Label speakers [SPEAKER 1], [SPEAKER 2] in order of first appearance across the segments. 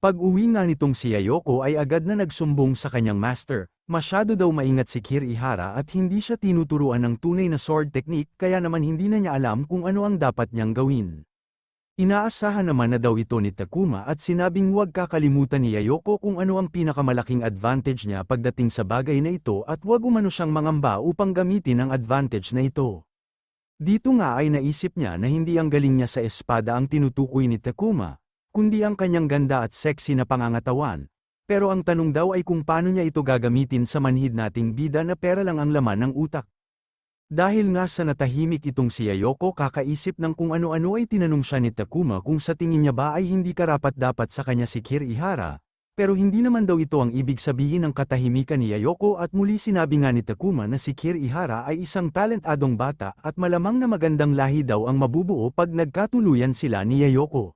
[SPEAKER 1] Pag-uwi nga nitong si Yayoko ay agad na nagsumbong sa kanyang master, masyado daw maingat si Kirihara at hindi siya tinuturuan ng tunay na sword technique kaya naman hindi na niya alam kung ano ang dapat niyang gawin. Inaasahan naman na daw ito ni Takuma at sinabing huwag kakalimutan ni Yayoko kung ano ang pinakamalaking advantage niya pagdating sa bagay na ito at huwag umano siyang mangamba upang gamitin ang advantage na ito. Dito nga ay naisip niya na hindi ang galing niya sa espada ang tinutukoy ni Takuma, kundi ang kanyang ganda at sexy na pangangatawan. Pero ang tanong daw ay kung paano niya ito gagamitin sa manhid nating bida na pera lang ang laman ng utak. Dahil nga sa natahimik itong si Yayoko kakaisip ng kung ano-ano ay tinanong siya ni Takuma kung sa tingin niya ba ay hindi karapat-dapat sa kanya si Kirihara, pero hindi naman daw ito ang ibig sabihin ng katahimikan ni Yayoko at muli sinabi nga ni Takuma na si Kirihara ay isang talentadong bata at malamang na magandang lahi daw ang mabubuo pag nagkatuluyan sila ni Yayoko.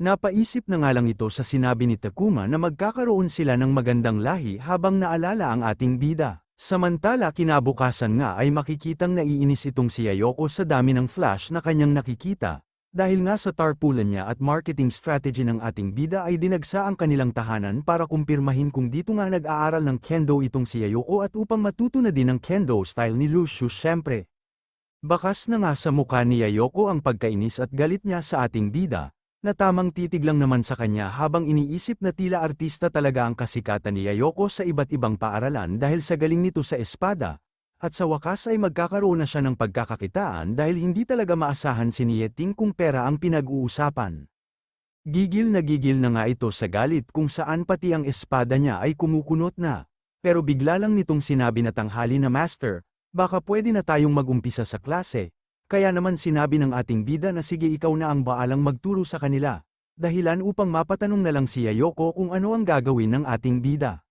[SPEAKER 1] Napaisip na nga lang ito sa sinabi ni Takuma na magkakaroon sila ng magandang lahi habang naalala ang ating bida. Samantala kinabukasan nga ay makikitang naiinis itong si Yayoko sa dami ng flash na kanyang nakikita, dahil nga sa tarpaulin niya at marketing strategy ng ating bida ay dinagsa ang kanilang tahanan para kumpirmahin kung dito nga nag-aaral ng kendo itong si Yayoko at upang matuto na din ng kendo style ni Lucius syempre. Bakas na nga sa mukha ni Yayoko ang pagkainis at galit niya sa ating bida, na tamang titig lang naman sa kanya habang iniisip na tila artista talaga ang kasikatan ni Yayoko sa iba't ibang paaralan dahil sa galing nito sa espada, at sa wakas ay magkakaroon na siya ng pagkakakitaan dahil hindi talaga maasahan si Nieting kung pera ang pinag-uusapan. Gigil na nga ito sa galit kung saan pati ang espada niya ay kumukunot na, pero bigla lang nitong sinabi na tanghali na master, baka pwede na tayong mag-umpisa sa klase. Kaya naman sinabi ng ating bida na sige ikaw na ang baalang magturo sa kanila, dahilan upang mapatanong na lang si Yayoko kung ano ang gagawin ng ating bida.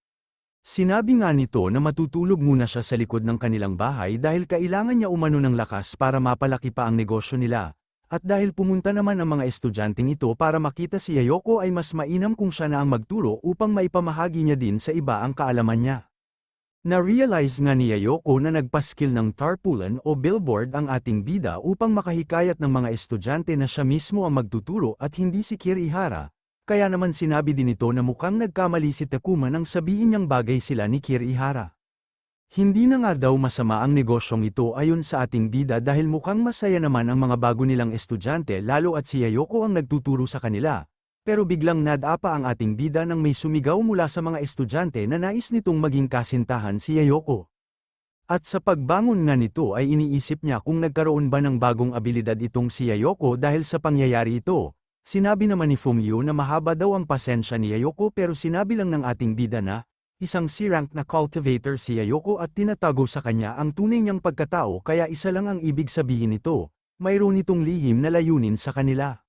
[SPEAKER 1] Sinabi nga nito na matutulog muna siya sa likod ng kanilang bahay dahil kailangan niya umano ng lakas para mapalaki pa ang negosyo nila, at dahil pumunta naman ang mga estudyanteng ito para makita si Yayoko ay mas mainam kung siya na ang magturo upang maipamahagi niya din sa iba ang kaalaman niya. Na-realize nga ni Yayoko na nagpaskil ng tarpaulin o billboard ang ating bida upang makahikayat ng mga estudyante na siya mismo ang magtuturo at hindi si Kirihara, kaya naman sinabi din ito na mukhang nagkamali si Takuma nang sabihin niyang bagay sila ni Kirihara. Hindi na nga daw masama ang negosyong ito ayon sa ating bida dahil mukhang masaya naman ang mga bago nilang estudyante lalo at si Yayoko ang nagtuturo sa kanila. Pero biglang nadapa ang ating bida nang may sumigaw mula sa mga estudyante na nais nitong maging kasintahan si Yayoko. At sa pagbangon nga nito ay iniisip niya kung nagkaroon ba ng bagong abilidad itong si Yayoko dahil sa pangyayari ito. Sinabi naman ni Fumio na mahaba daw ang pasensya ni Yayoko pero sinabi lang ng ating bida na, isang C-rank na cultivator si Yayoko at tinatago sa kanya ang tunay niyang pagkatao kaya isa lang ang ibig sabihin nito, mayroon itong lihim na layunin sa kanila.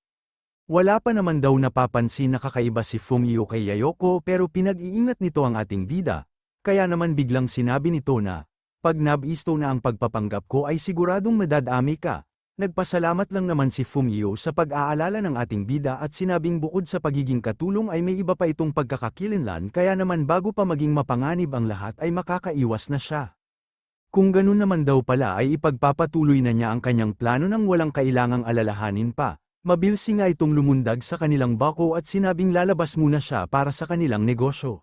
[SPEAKER 1] Wala pa naman daw napapansin na kakaiba si Fumio kay Yayoko pero pinag-iingat nito ang ating bida, kaya naman biglang sinabi nito na, pag nabisto na ang pagpapanggap ko ay siguradong madadami ka. Nagpasalamat lang naman si Fumio sa pag-aalala ng ating bida at sinabing bukod sa pagiging katulong ay may iba pa itong pagkakakilanlan kaya naman bago pa maging mapanganib ang lahat ay makakaiwas na siya. Kung ganun naman daw pala ay ipagpapatuloy na niya ang kanyang plano nang walang kailangang alalahanin pa. Mabilsi nga itong lumundag sa kanilang bako at sinabing lalabas muna siya para sa kanilang negosyo.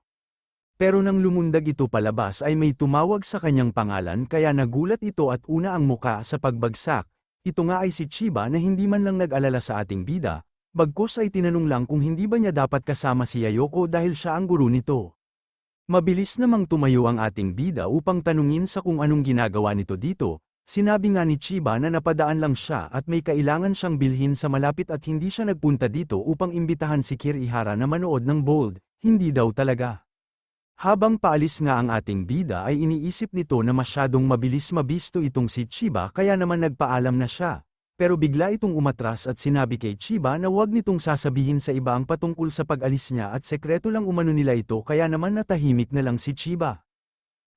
[SPEAKER 1] Pero nang lumundag ito palabas ay may tumawag sa kanyang pangalan kaya nagulat ito at una ang muka sa pagbagsak. Ito nga ay si Chiba na hindi man lang nag-alala sa ating bida, bagkus ay tinanong lang kung hindi ba niya dapat kasama si Yayoko dahil siya ang guro nito. Mabilis namang tumayo ang ating bida upang tanungin sa kung anong ginagawa nito dito. Sinabi nga ni Chiba na napadaan lang siya at may kailangan siyang bilhin sa malapit at hindi siya nagpunta dito upang imbitahan si Kirihara na manood ng Bold, hindi daw talaga. Habang paalis nga ang ating bida ay iniisip nito na masyadong mabilis mabisto itong si Chiba kaya naman nagpaalam na siya. Pero bigla itong umatras at sinabi kay Chiba na huwag nitong sasabihin sa iba ang patungkol sa pag-alis niya at sekreto lang umano nila ito kaya naman natahimik na lang si Chiba.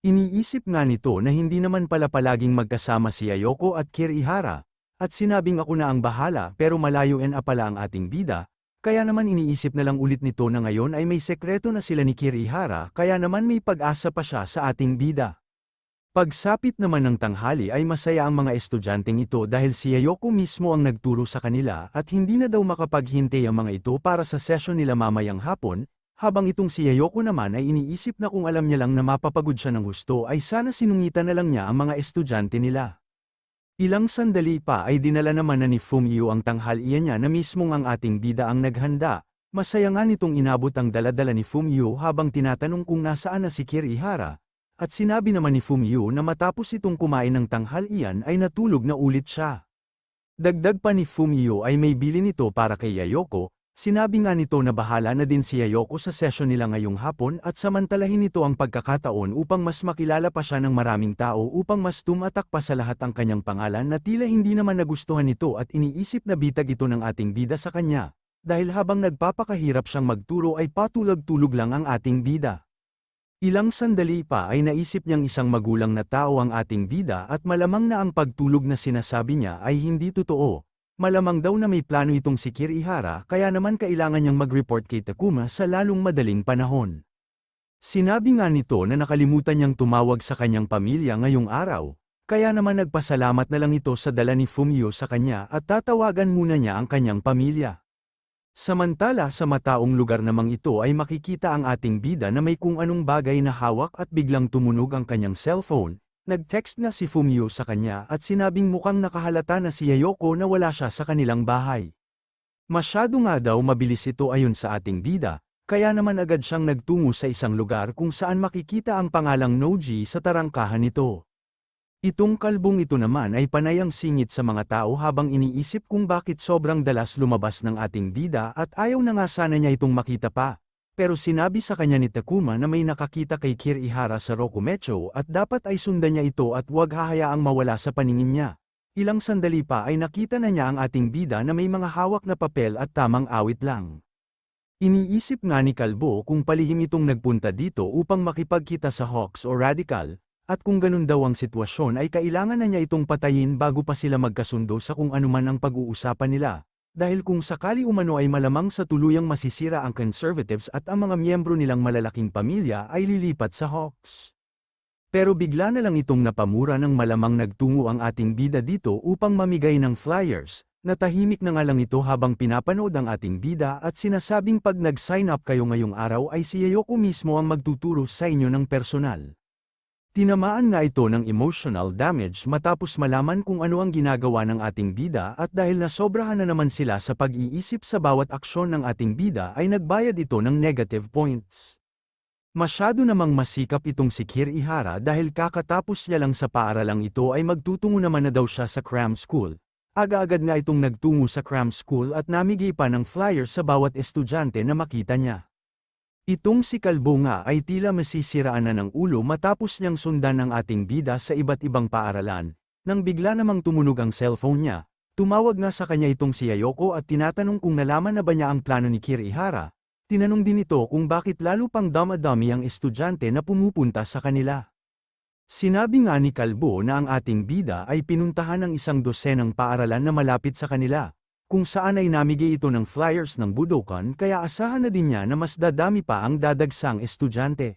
[SPEAKER 1] Iniisip nga nito na hindi naman pala palaging magkasama si Yayoko at Kirihara, at sinabing ako na ang bahala pero malayo na pala ang ating bida, kaya naman iniisip na lang ulit nito na ngayon ay may sekreto na sila ni Kirihara kaya naman may pag-asa pa siya sa ating bida. Pagsapit naman ng tanghali ay masaya ang mga estudyanteng ito dahil si Yayoko mismo ang nagturo sa kanila at hindi na daw makapaghintay ang mga ito para sa session nila mamayang hapon, habang itong si Yayoko naman ay iniisip na kung alam niya lang na mapapagod siya ng gusto ay sana sinungitan na lang niya ang mga estudyante nila. Ilang sandali pa ay dinala naman na ni Fumio ang tanghalian niya na mismong ang ating bida ang naghanda. Masaya nga nitong inabot ang daladala ni Fumio habang tinatanong kung nasaan na si Kirihara. At sinabi naman ni Fumio na matapos itong kumain ng tanghalian ay natulog na ulit siya. Dagdag pa ni Fumio ay may bili nito para kay Yayoko, sinabi nga nito na bahala na din si Yayoko sa session nila ngayong hapon at samantalahin nito ang pagkakataon upang mas makilala pa siya ng maraming tao upang mas tumatak pa sa lahat ang kanyang pangalan na tila hindi naman nagustuhan nito at iniisip na bitag ito ng ating bida sa kanya. Dahil habang nagpapakahirap siyang magturo ay patulog-tulog lang ang ating bida. Ilang sandali pa ay naisip niyang isang magulang na tao ang ating bida at malamang na ang pagtulog na sinasabi niya ay hindi totoo. Malamang daw na may plano itong si Kirihara kaya naman kailangan niyang mag-report kay Takuma sa lalong madaling panahon. Sinabi nga nito na nakalimutan niyang tumawag sa kanyang pamilya ngayong araw, kaya naman nagpasalamat na lang ito sa dala ni Fumio sa kanya at tatawagan muna niya ang kanyang pamilya. Samantala sa mataong lugar namang ito ay makikita ang ating bida na may kung anong bagay na hawak at biglang tumunog ang kanyang cellphone. Nag-text na si Fumio sa kanya at sinabing mukhang nakahalata na si Yayoko na wala siya sa kanilang bahay. Masyado nga daw mabilis ito ayon sa ating bida, kaya naman agad siyang nagtungo sa isang lugar kung saan makikita ang pangalang Noji sa tarangkahan nito. Itong kalbong ito naman ay panayang singit sa mga tao habang iniisip kung bakit sobrang dalas lumabas ng ating bida at ayaw na nga sana niya itong makita pa. Pero sinabi sa kanya ni Takuma na may nakakita kay Kirihara sa Rokumecho at dapat ay sundan niya ito at huwag hahayaang mawala sa paningin niya. Ilang sandali pa ay nakita na niya ang ating bida na may mga hawak na papel at tamang awit lang. Iniisip nga ni Kalbo kung palihim itong nagpunta dito upang makipagkita sa Hawks o Radical. At kung ganun daw ang sitwasyon ay kailangan na niya itong patayin bago pa sila magkasundo sa kung anuman ang pag-uusapan nila. Dahil kung sakali umano ay malamang sa tuluyang masisira ang conservatives at ang mga miyembro nilang malalaking pamilya ay lilipat sa Hawks. Pero bigla na lang itong napamura ng malamang nagtungo ang ating bida dito upang mamigay ng flyers. Natahimik na nga lang ito habang pinapanood ang ating bida at sinasabing pag nag-sign up kayo ngayong araw ay si Yayoko mismo ang magtuturo sa inyo ng personal. Tinamaan nga ito ng emotional damage matapos malaman kung ano ang ginagawa ng ating bida at dahil nasobrahan na naman sila sa pag-iisip sa bawat aksyon ng ating bida ay nagbayad ito ng negative points. Masyado namang masikap itong si Kirihara dahil kakatapos niya lang sa paaralang ito ay magtutungo naman na daw siya sa cram school. Aga-agad nga itong nagtungo sa cram school at namigay pa ng flyer sa bawat estudyante na makita niya. Itong si Kalbo nga ay tila masisiraan na ng ulo matapos niyang sundan ng ating bida sa iba't ibang paaralan. Nang bigla namang tumunog ang cellphone niya, tumawag nga sa kanya itong si Yayoko at tinatanong kung nalaman na ba niya ang plano ni Kirihara. Tinanong din ito kung bakit lalo pang damadami ang estudyante na pumupunta sa kanila. Sinabi nga ni Kalbo na ang ating bida ay pinuntahan ng isang dosenang paaralan na malapit sa kanila, kung saan ay namigay ito ng flyers ng Budokan kaya asahan na din niya na mas dadami pa ang dadagsang estudyante.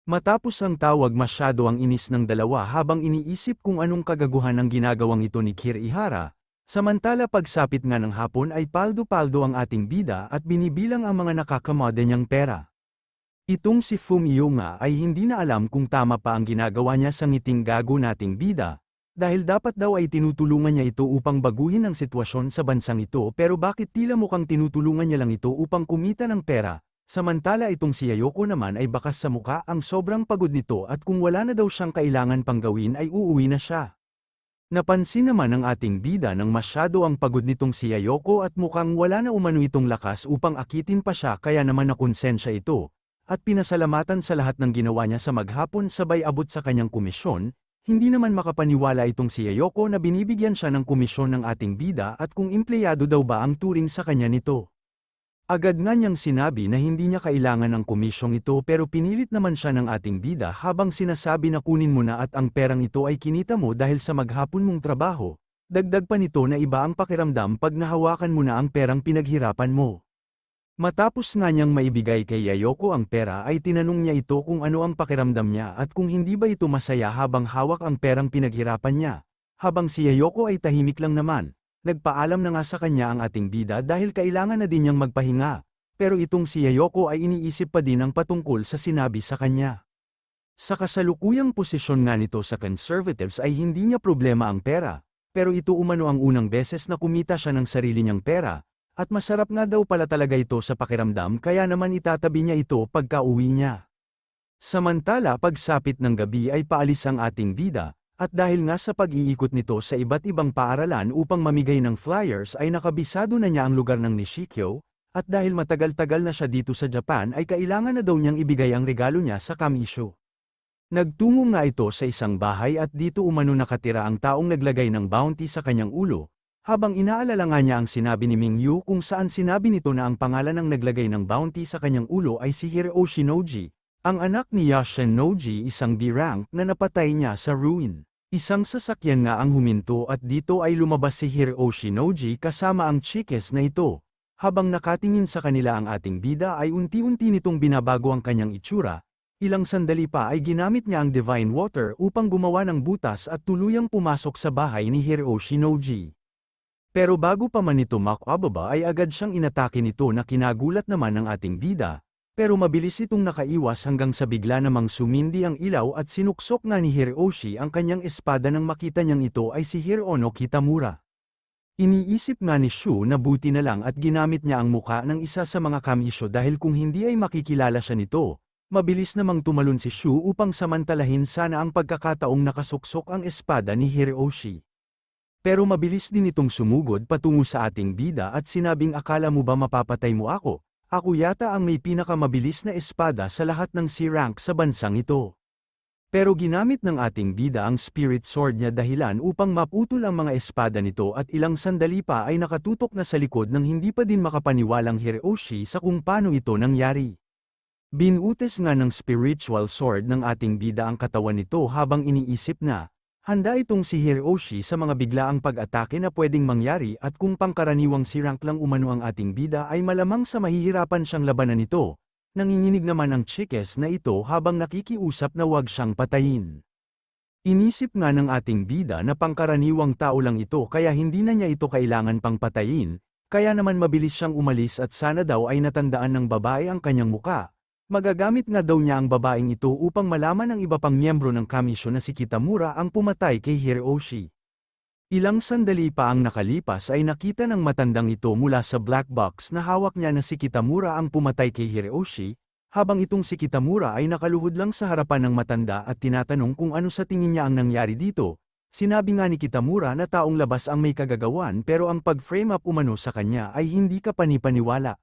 [SPEAKER 1] Matapos ang tawag masyado ang inis ng dalawa habang iniisip kung anong kagaguhan ang ginagawang ito ni Kirihara, samantala pagsapit nga ng hapon ay paldo-paldo ang ating bida at binibilang ang mga nakakamode niyang pera. Itong si Fumio nga ay hindi na alam kung tama pa ang ginagawa niya sa ngiting gago nating bida. Dahil dapat daw ay tinutulungan niya ito upang baguhin ang sitwasyon sa bansang ito pero bakit tila mukhang tinutulungan niya lang ito upang kumita ng pera, samantala itong si Yayoko naman ay bakas sa muka ang sobrang pagod nito at kung wala na daw siyang kailangan pang gawin ay uuwi na siya. Napansin naman ng ating bida nang masyado ang pagod nitong si Yayoko at mukhang wala na umano itong lakas upang akitin pa siya kaya naman nakonsensya ito, at pinasalamatan sa lahat ng ginawa niya sa maghapon sabay abot sa kanyang komisyon. Hindi naman makapaniwala itong si Yayoko na binibigyan siya ng komisyon ng ating bida at kung empleyado daw ba ang turing sa kanya nito. Agad nga niyang sinabi na hindi niya kailangan ng komisyong ito pero pinilit naman siya ng ating bida habang sinasabi na kunin mo na at ang perang ito ay kinita mo dahil sa maghapon mong trabaho. Dagdag pa nito na iba ang pakiramdam pag nahawakan mo na ang perang pinaghirapan mo. Matapos nga niyang maibigay kay Yayoko ang pera ay tinanong niya ito kung ano ang pakiramdam niya at kung hindi ba ito masaya habang hawak ang perang pinaghirapan niya. Habang si Yayoko ay tahimik lang naman, nagpaalam na nga sa kanya ang ating bida dahil kailangan na din niyang magpahinga. Pero itong si Yayoko ay iniisip pa din ang patungkol sa sinabi sa kanya. Sa kasalukuyang posisyon nga nito sa conservatives ay hindi niya problema ang pera, pero ito umano ang unang beses na kumita siya ng sarili niyang pera, at masarap nga daw pala talaga ito sa pakiramdam kaya naman itatabi niya ito pagka-uwi niya. Samantala pagsapit ng gabi ay paalis ang ating bida, at dahil nga sa pag-iikot nito sa iba't ibang paaralan upang mamigay ng flyers ay nakabisado na niya ang lugar ng Nishikyo, at dahil matagal-tagal na siya dito sa Japan ay kailangan na daw niyang ibigay ang regalo niya sa Kamisho. Nagtungo nga ito sa isang bahay at dito umano nakatira ang taong naglagay ng bounty sa kanyang ulo, habang inaalala nga niya ang sinabi ni Mingyu kung saan sinabi nito na ang pangalan ng naglagay ng bounty sa kanyang ulo ay si Hiroshi Noji, ang anak ni Yashin Noji, isang B-rank na napatay niya sa ruin. Isang sasakyan nga ang huminto at dito ay lumabas si Hiroshi Noji kasama ang chikes na ito. Habang nakatingin sa kanila ang ating bida ay unti-unti nitong binabago ang kanyang itsura. Ilang sandali pa ay ginamit niya ang divine water upang gumawa ng butas at tuluyang pumasok sa bahay ni Hiroshi Noji. Pero bago pa man ito makababa ay agad siyang inatake nito na kinagulat naman ng ating bida, pero mabilis itong nakaiwas hanggang sa bigla namang sumindi ang ilaw at sinuksok nga ni Hiroshi ang kanyang espada nang makita niyang ito ay si Hirono Kitamura. Iniisip nga ni Shu na buti na lang at ginamit niya ang muka ng isa sa mga kamisyo dahil kung hindi ay makikilala siya nito, mabilis namang tumalon si Shu upang samantalahin sana ang pagkakataong nakasuksok ang espada ni Hiroshi. Pero mabilis din itong sumugod patungo sa ating bida at sinabing akala mo ba mapapatay mo ako? Ako yata ang may pinakamabilis na espada sa lahat ng C-rank sa bansang ito. Pero ginamit ng ating bida ang spirit sword niya dahilan upang maputol ang mga espada nito at ilang sandali pa ay nakatutok na sa likod ng hindi pa din makapaniwalang Hiroshi sa kung paano ito nangyari. Binutes nga ng spiritual sword ng ating bida ang katawan nito habang iniisip na, handa itong si Hiroshi sa mga biglaang pag-atake na pwedeng mangyari at kung pangkaraniwang si-rank lang umano ang ating bida ay malamang sa mahihirapan siyang labanan nito. Nanginginig naman ang chikes na ito habang nakikiusap na huwag siyang patayin. Inisip nga ng ating bida na pangkaraniwang tao lang ito kaya hindi na niya ito kailangan pang patayin, kaya naman mabilis siyang umalis at sana daw ay natandaan ng babae ang kanyang muka. Magagamit nga daw niya ang babaeng ito upang malaman ng iba pang miyembro ng kamisyo na si Kitamura ang pumatay kay Hiroshi. Ilang sandali pa ang nakalipas ay nakita ng matandang ito mula sa black box na hawak niya na si Kitamura ang pumatay kay Hiroshi, habang itong si Kitamura ay nakaluhod lang sa harapan ng matanda at tinatanong kung ano sa tingin niya ang nangyari dito. Sinabi nga ni Kitamura na taong labas ang may kagagawan pero ang pag-frame up umano sa kanya ay hindi ka panipaniwala.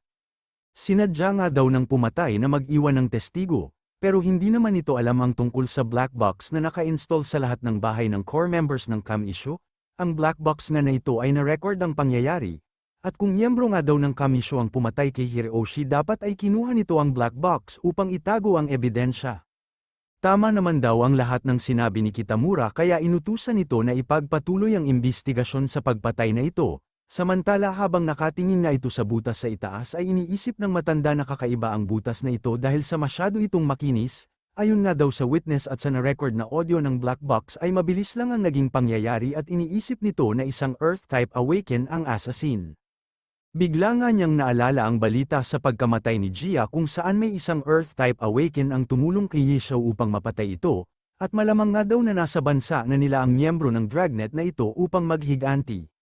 [SPEAKER 1] Sinadya nga daw ng pumatay na mag-iwan ng testigo, pero hindi naman ito alam ang tungkol sa black box na naka-install sa lahat ng bahay ng core members ng Kamisyo. Ang black box nga na ito ay na-record ang pangyayari, at kung miyembro nga daw ng Kamisyo ang pumatay kay Hiroshi dapat ay kinuha nito ang black box upang itago ang ebidensya. Tama naman daw ang lahat ng sinabi ni Kitamura kaya inutusan nito na ipagpatuloy ang imbestigasyon sa pagpatay na ito. Samantala habang nakatingin nga ito sa butas sa itaas ay iniisip ng matanda na kakaiba ang butas na ito dahil sa masyado itong makinis, ayon nga daw sa witness at sa na-record na audio ng black box ay mabilis lang ang naging pangyayari at iniisip nito na isang Earth-type awaken ang assassin. Bigla nga niyang naalala ang balita sa pagkamatay ni Gia kung saan may isang Earth-type awaken ang tumulong kay Yishao upang mapatay ito, at malamang nga daw na nasa bansa na nila ang miyembro ng Dragnet na ito upang maghiganti.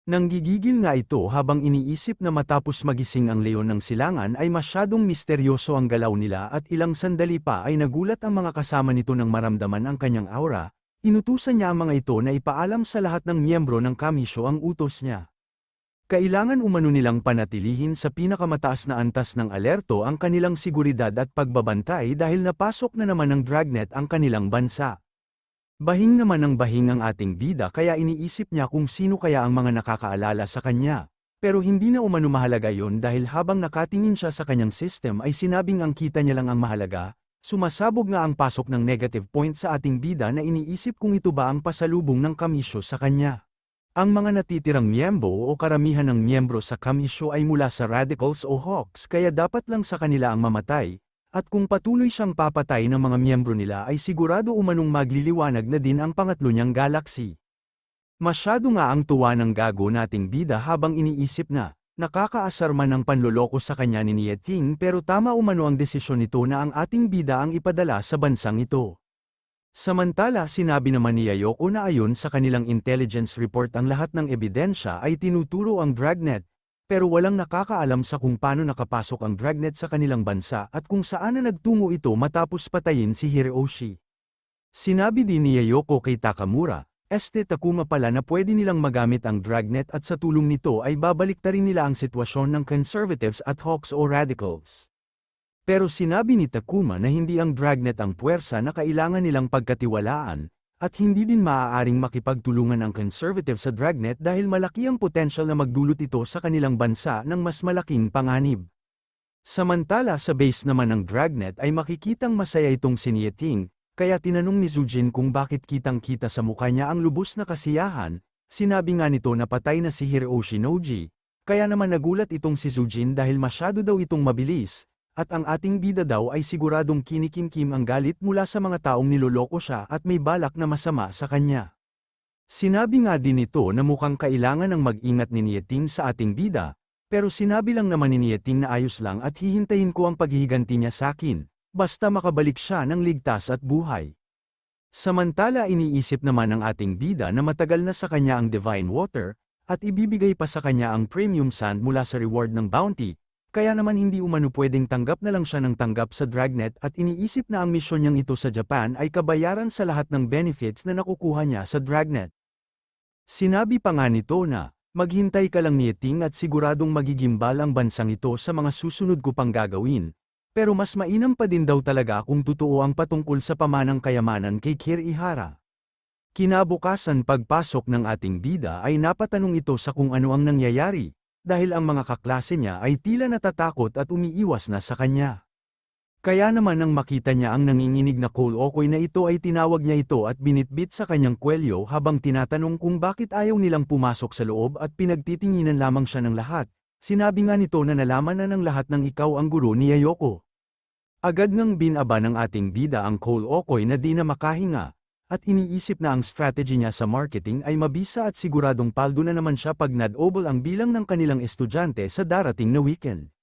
[SPEAKER 1] Nanggigigil nga ito habang iniisip na matapos magising ang leon ng silangan ay masyadong misteryoso ang galaw nila at ilang sandali pa ay nagulat ang mga kasama nito nang maramdaman ang kanyang aura. Inutusan niya ang mga ito na ipaalam sa lahat ng miyembro ng Kamisyo ang utos niya. Kailangan umano nilang panatilihin sa pinakamataas na antas ng alerto ang kanilang seguridad at pagbabantay dahil napasok na naman ng Dragnet ang kanilang bansa. Bahing naman ang bahing ang ating bida kaya iniisip niya kung sino kaya ang mga nakakaalala sa kanya. Pero hindi na umano mahalaga yon dahil habang nakatingin siya sa kanyang system ay sinabing ang kita niya lang ang mahalaga. Sumasabog nga ang pasok ng negative point sa ating bida na iniisip kung ito ba ang pasalubong ng Kamisyo sa kanya. Ang mga natitirang miyembro o karamihan ng miyembro sa kamisyo ay mula sa radicals o hawks kaya dapat lang sa kanila ang mamatay, at kung patuloy siyang papatay ng mga miyembro nila ay sigurado umanong magliliwanag na din ang pangatlo niyang galaxy. Masyado nga ang tuwa ng gago nating bida habang iniisip na, nakakaasar man ang panloloko sa kanya ni Nieting pero tama umano ang desisyon nito na ang ating bida ang ipadala sa bansang ito. Samantala sinabi naman ni Yayoko na ayon sa kanilang intelligence report ang lahat ng ebidensya ay tinuturo ang Dragnet, pero walang nakakaalam sa kung paano nakapasok ang Dragnet sa kanilang bansa at kung saan na nagtungo ito matapos patayin si Hiroshi. Sinabi din ni Yayoko kay Takamura, Takuma pala na pwede nilang magamit ang Dragnet at sa tulong nito ay babaliktarin nila ang sitwasyon ng conservatives at hawks o radicals. Pero sinabi ni Takuma na hindi ang Dragnet ang puwersa na kailangan nilang pagkatiwalaan, at hindi din maaaring makipagtulungan ang conservative sa Dragnet dahil malaki ang potensyal na magdulot ito sa kanilang bansa ng mas malaking panganib. Samantala sa base naman ng Dragnet ay makikitang masaya itong si Nieting, kaya tinanong ni Zujin kung bakit kitang-kita sa mukha niya ang lubos na kasiyahan, sinabi nga nito na patay na si Hiroshi Noji, kaya naman nagulat itong si Zujin dahil masyado daw itong mabilis, at ang ating bida daw ay siguradong kinikimkim ang galit mula sa mga taong niloloko siya at may balak na masama sa kanya. Sinabi nga din ito na mukhang kailangan ng mag-ingat ni Nieting sa ating bida, pero sinabi lang naman ni Nieting na ayos lang at hihintayin ko ang paghihiganti niya sa akin, basta makabalik siya ng ligtas at buhay. Samantala iniisip naman ng ating bida na matagal na sa kanya ang Divine Water, at ibibigay pa sa kanya ang Premium Sand mula sa reward ng bounty, kaya naman hindi umano pwedeng tanggap na lang siya ng tanggap sa Dragnet at iniisip na ang misyon niyang ito sa Japan ay kabayaran sa lahat ng benefits na nakukuha niya sa Dragnet. Sinabi pa nga nito na, maghintay ka lang Nieting at siguradong magigimbal ang bansang ito sa mga susunod ko pang gagawin, pero mas mainam pa din daw talaga kung totoo ang patungkol sa pamanang kayamanan kay Kirihara. Kinabukasan pagpasok ng ating bida ay napatanong ito sa kung ano ang nangyayari, dahil ang mga kaklase niya ay tila natatakot at umiiwas na sa kanya. Kaya naman nang makita niya ang nanginginig na Cole Okoy na ito ay tinawag niya ito at binitbit sa kanyang kwelyo habang tinatanong kung bakit ayaw nilang pumasok sa loob at pinagtitinginan lamang siya ng lahat. Sinabi nga nito na nalaman na ng lahat ng ikaw ang guro ni Yayoko. Agad ngang binaba ng ating bida ang Cole Okoy na di na makahinga, at iniisip na ang strategy niya sa marketing ay mabisa at siguradong paldo na naman siya pag nadobol ang bilang ng kanilang estudyante sa darating na weekend.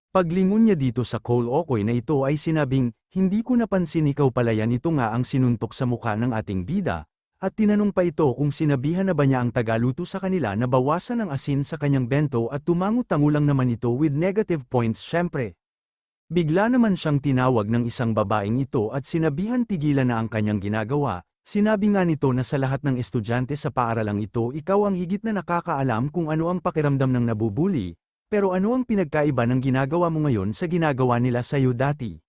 [SPEAKER 1] Paglingon niya dito sa Cole Okoy na ito ay sinabing, hindi ko napansin ikaw pala yan ito nga ang sinuntok sa mukha ng ating bida, at tinanong pa ito kung sinabihan na ba niya ang tagaluto sa kanila na bawasan ang asin sa kanyang bento at tumango-tango lang naman ito with negative points syempre. Bigla naman siyang tinawag ng isang babaeng ito at sinabihan tigilan na ang kanyang ginagawa, sinabi nga nito na sa lahat ng estudyante sa paaralang ito ikaw ang higit na nakakaalam kung ano ang pakiramdam ng nabubuli, pero ano ang pinagkaiba ng ginagawa mo ngayon sa ginagawa nila sa iyo dati.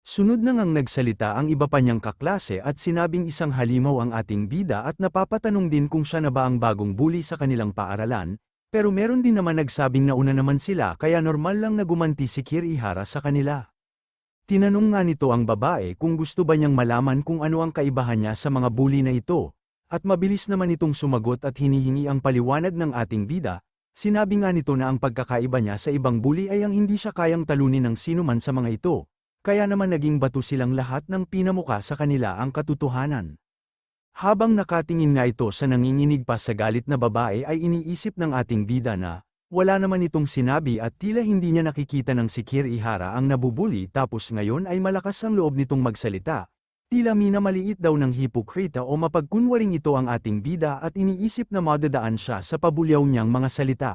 [SPEAKER 1] Sunod na ngang nagsalita ang iba pa niyang kaklase at sinabing isang halimaw ang ating bida at napapatanong din kung siya na ba ang bagong bully sa kanilang paaralan, pero meron din naman nagsabing nauna naman sila kaya normal lang na gumanti si Kirihara sa kanila. Tinanong nga nito ang babae kung gusto ba niyang malaman kung ano ang kaibahan niya sa mga bully na ito, at mabilis naman itong sumagot at hinihingi ang paliwanag ng ating bida. Sinabi nga nito na ang pagkakaiba niya sa ibang bully ay ang hindi siya kayang talunin ng sinuman sa mga ito, kaya naman naging bato silang lahat ng pinamuka sa kanila ang katotohanan. Habang nakatingin nga ito sa nanginginig pa sa galit na babae ay iniisip ng ating bida na, wala naman itong sinabi at tila hindi niya nakikita ng si Kirihara ang nabubuli tapos ngayon ay malakas ang loob nitong magsalita. Tila minamaliit daw ng hipokrita o mapagkunwaring ito ang ating bida at iniisip na madadaan siya sa pabulyaw niyang mga salita.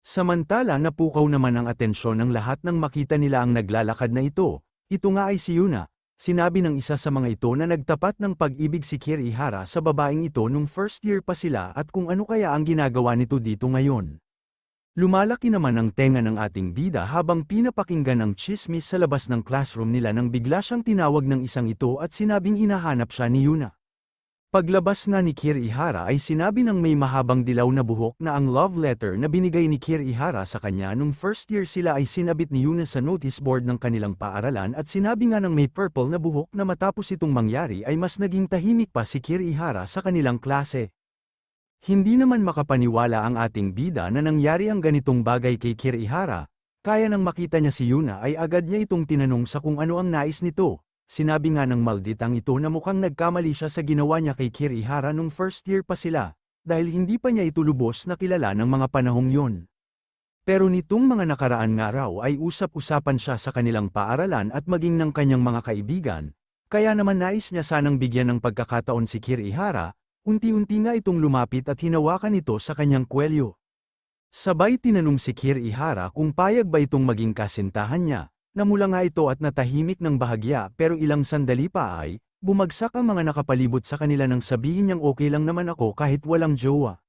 [SPEAKER 1] Samantala napukaw naman ang atensyon ng lahat nang makita nila ang naglalakad na ito. Ito nga ay si Yuna. Sinabi ng isa sa mga ito na nagtapat ng pag-ibig si Kirihara sa babaeng ito nung first year pa sila at kung ano kaya ang ginagawa nito dito ngayon. Lumalaki naman ang tenga ng ating bida habang pinapakinggan ang chismis sa labas ng classroom nila nang bigla siyang tinawag ng isang ito at sinabing hinahanap siya ni Yuna. Paglabas nga ni Kirihara ay sinabi ng may mahabang dilaw na buhok na ang love letter na binigay ni Kirihara sa kanya nung first year sila ay sinabit ni Yuna sa notice board ng kanilang paaralan at sinabi nga ng may purple na buhok na matapos itong mangyari ay mas naging tahimik pa si Kirihara sa kanilang klase. Hindi naman makapaniwala ang ating bida na nangyari ang ganitong bagay kay Kirihara, kaya nang makita niya si Yuna ay agad niya itong tinanong sa kung ano ang nais nito. Sinabi nga ng malditang ito na mukhang nagkamali siya sa ginawa niya kay Kirihara nung first year pa sila, dahil hindi pa niya ito lubos na kilala ng mga panahong yon. Pero nitong mga nakaraan nga raw ay usap-usapan siya sa kanilang paaralan at maging ng kanyang mga kaibigan, kaya naman nais niya sanang bigyan ng pagkakataon si Kirihara. Unti-unti nga itong lumapit at hinawakan ito sa kanyang kwelyo. Sabay tinanong si Kirihara kung payag ba itong maging kasintahan niya. Namula nga ito at natahimik ng bahagya pero ilang sandali pa ay, bumagsak ang mga nakapalibot sa kanila nang sabihin niyang okay lang naman ako kahit walang jowa.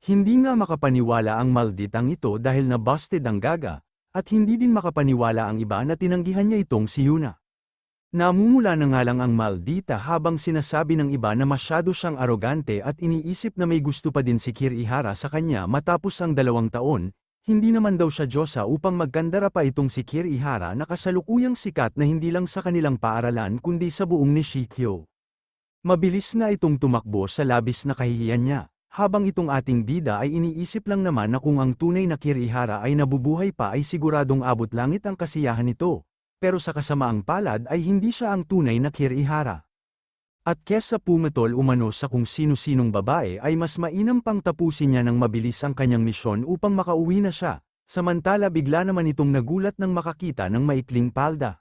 [SPEAKER 1] Hindi nga makapaniwala ang malditang ito dahil na-busted ang gaga, at hindi din makapaniwala ang iba na tinanggihan niya itong si Yuna. Namumula na nga lang ang maldita habang sinasabi ng iba na masyado siyang arogante at iniisip na may gusto pa din si Kirihara sa kanya matapos ang 2 taon, hindi naman daw siya Diyosa upang magkandara pa itong si Kirihara na kasalukuyang sikat na hindi lang sa kanilang paaralan kundi sa buong Nishikyo. Mabilis na itong tumakbo sa labis na kahihiyan niya, habang itong ating bida ay iniisip lang naman na kung ang tunay na Kirihara ay nabubuhay pa ay siguradong abot langit ang kasiyahan nito. Pero sa kasamaang palad ay hindi siya ang tunay na Kirihara. At kesa pumatol umano sa kung sino-sinong babae ay mas mainam pang tapusin niya ng mabilis ang kanyang misyon upang makauwi na siya, samantala bigla naman itong nagulat nang makakita ng maikling palda.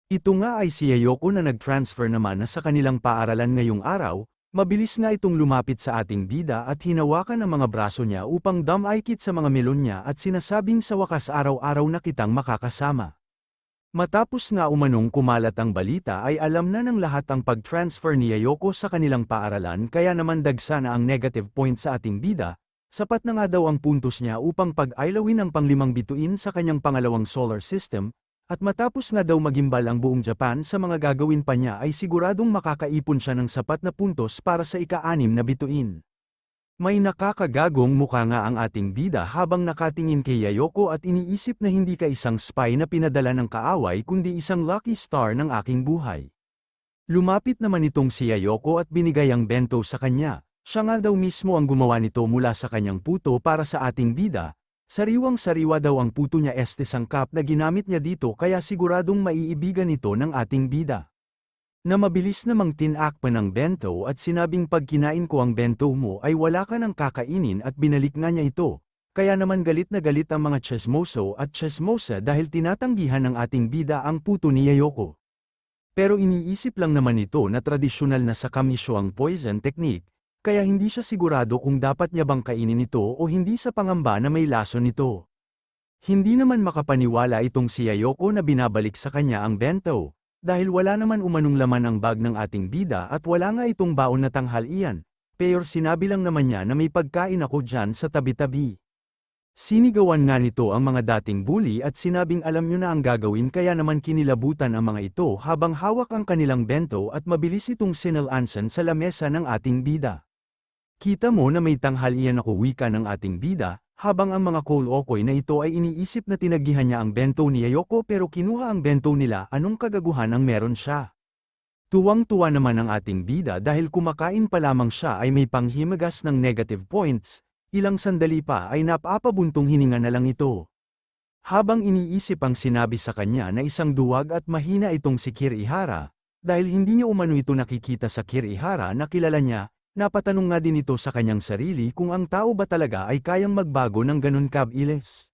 [SPEAKER 1] Ito nga ay si Yayoko na nag-transfer naman na sa kanilang paaralan ngayong araw, mabilis nga itong lumapit sa ating bida at hinawakan ang mga braso niya upang damaykit sa mga melon niya at sinasabing sa wakas araw-araw na kitang makakasama. Matapos nga umanong kumalat ang balita ay alam na ng lahat ang pag-transfer ni Yayoko sa kanilang paaralan kaya naman dagsa na ang negative point sa ating bida, sapat na nga daw ang puntos niya upang pag-ailawin ang pang-5 bituin sa kanyang pangalawang solar system, at matapos nga daw magimbal ang buong Japan sa mga gagawin pa niya ay siguradong makakaipon siya ng sapat na puntos para sa ika-6 na bituin. May nakakagagong mukha nga ang ating bida habang nakatingin kay Yayoko at iniisip na hindi ka isang spy na pinadala ng kaaway kundi isang lucky star ng aking buhay. Lumapit naman itong si Yayoko at binigay ang bento sa kanya, siya nga daw mismo ang gumawa nito mula sa kanyang puto para sa ating bida, sariwang-sariwa daw ang puto niya sangkap na ginamit niya dito kaya siguradong maiibigan ito ng ating bida. Na mabilis namang tinakpan ng bento at sinabing pag kinain ko ang bento mo ay wala ka nang kakainin at binalik nga niya ito, kaya naman galit na galit ang mga chismoso at chismosa dahil tinatanggihan ng ating bida ang puto ni Yayoko. Pero iniisip lang naman ito na tradisyonal na sa kamisyo ang poison technique, kaya hindi siya sigurado kung dapat niya bang kainin ito o hindi sa pangamba na may lason nito. Hindi naman makapaniwala itong si Yayoko na binabalik sa kanya ang bento. Dahil wala naman umanong laman ang bag ng ating bida at wala nga itong baon na tanghalian, pero sinabi lang naman niya na may pagkain ako dyan sa tabi-tabi. Sinigawan nga nito ang mga dating bully at sinabing alam nyo na ang gagawin kaya naman kinilabutan ang mga ito habang hawak ang kanilang bento at mabilis itong sinalansan sa lamesa ng ating bida. Kita mo na may tanghalian ako wika ng ating bida, habang ang mga kolokoy na ito ay iniisip na tinaggihan niya ang bento ni Yayoko pero kinuha ang bento nila anong kagaguhan ang meron siya. Tuwang-tuwa naman ang ating bida dahil kumakain pa lamang siya ay may panghimagas ng negative points, ilang sandali pa ay napapabuntong hininga na lang ito. Habang iniisip ang sinabi sa kanya na isang duwag at mahina itong si Kirihara, dahil hindi niya umano ito nakikita sa Kirihara na kilala niya, napatanong nga din ito sa kanyang sarili kung ang tao ba talaga ay kayang magbago ng ganun kabilis.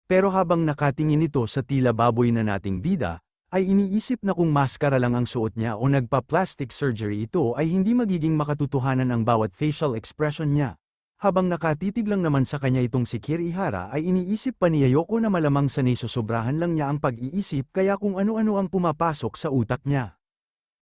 [SPEAKER 1] Pero habang nakatingin ito sa tila baboy na nating bida, ay iniisip na kung maskara lang ang suot niya o nagpa-plastic surgery ito ay hindi magiging makatotohanan ang bawat facial expression niya. Habang nakatitig lang naman sa kanya itong si Kirihara ay iniisip pa ni Yayoko na malamang sanay sosobrahan lang niya ang pag-iisip kaya kung ano-ano ang pumapasok sa utak niya.